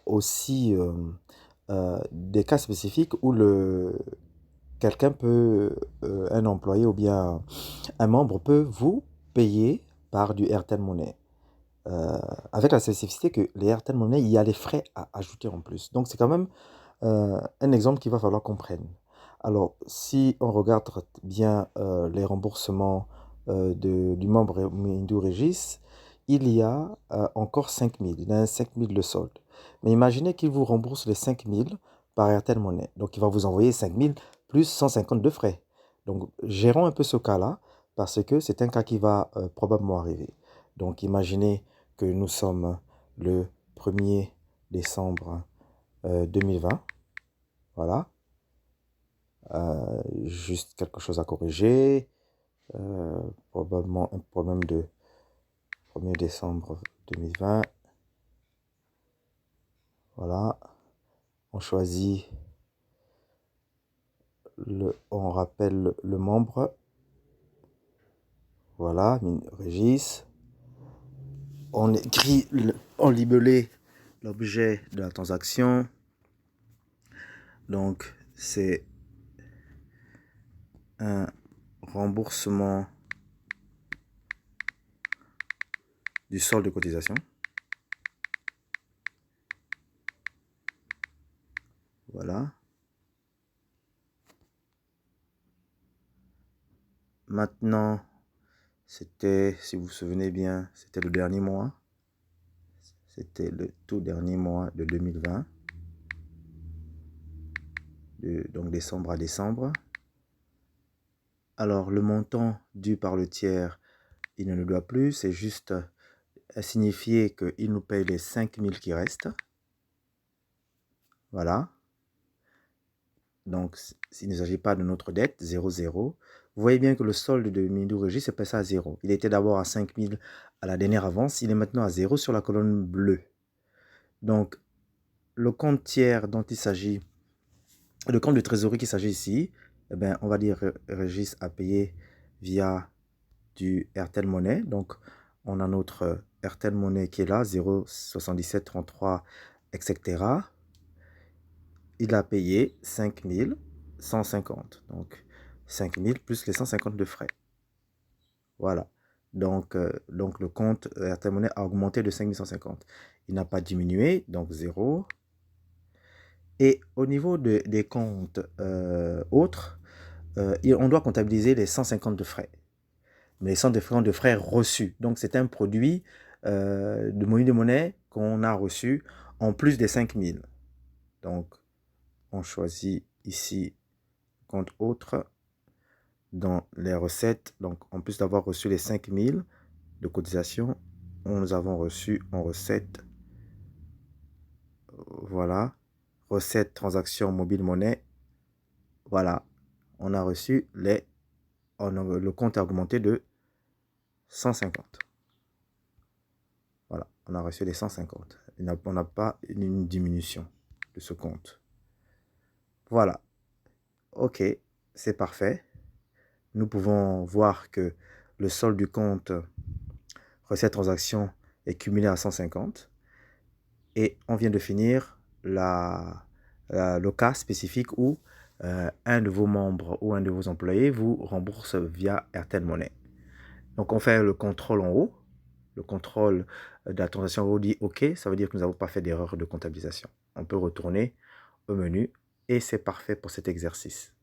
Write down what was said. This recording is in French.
aussi des cas spécifiques où quelqu'un peut, un employé ou bien un membre peut vous payer par du Airtel Money. Euh, Avec la spécificité que les Airtel Money, il y a les frais à ajouter en plus. Donc c'est quand même un exemple qu'il va falloir qu'on prenne. Alors, si on regarde bien les remboursements du membre Mindou Régis, il y a encore 5 000. Il y a 5 000 de solde. Mais imaginez qu'il vous rembourse les 5 000 par Airtel Money. Donc, il va vous envoyer 5 000 plus 150 de frais. Donc, gérons un peu ce cas-là parce que c'est un cas qui va probablement arriver. Donc, imaginez que nous sommes le 1er décembre 2020. Voilà. Juste quelque chose à corriger. Probablement un problème de 1er décembre 2020. Voilà. On choisit on rappelle le membre. Voilà, Régis. On écrit en libellé l'objet de la transaction. Donc, c'est un remboursement du solde de cotisation. Voilà. Maintenant, c'était, si vous vous souvenez bien, c'était le dernier mois. C'était le tout dernier mois de 2020. Donc décembre à décembre. Alors, le montant dû par le tiers, il ne nous doit plus. C'est juste à signifier qu'il nous paye les 5 000 qui restent. Voilà. Donc, s'il ne s'agit pas de notre dette, 0, 0. Vous voyez bien que le solde de Mindou Régis est passé à 0. Il était d'abord à 5 000 à la dernière avance. Il est maintenant à 0 sur la colonne bleue. Donc, le compte tiers dont il s'agit, le compte de trésorerie qu'il s'agit ici, eh bien, on va dire Régis a payé via du Airtel Money. Donc, on a notre Airtel Money qui est là, 077 33, etc. Il a payé 5150. Donc, 5000 plus les 150 de frais. Voilà. Donc le compte Airtel Money a augmenté de 5150. Il n'a pas diminué, donc 0. Et au niveau des comptes autres, on doit comptabiliser les 150 de frais. Mais les 150 de frais reçus. Donc, c'est un produit de monnaie qu'on a reçu en plus des 5000. Donc, on choisit ici compte autre dans les recettes. Donc, en plus d'avoir reçu les 5000 de cotisation, nous avons reçu en recette, voilà, recette transaction mobile monnaie. Voilà, on a reçu le compte a augmenté de 150. Voilà, on a reçu les 150. On n'a pas une diminution de ce compte. Voilà, ok, c'est parfait. Nous pouvons voir que le solde du compte recette transaction est cumulé à 150. Et on vient de finir le cas spécifique où un de vos membres ou un de vos employés vous rembourse via Airtel Money. Donc, on fait le contrôle en haut. Le contrôle de la transaction en haut dit OK, ça veut dire que nous n'avons pas fait d'erreur de comptabilisation. On peut retourner au menu et c'est parfait pour cet exercice.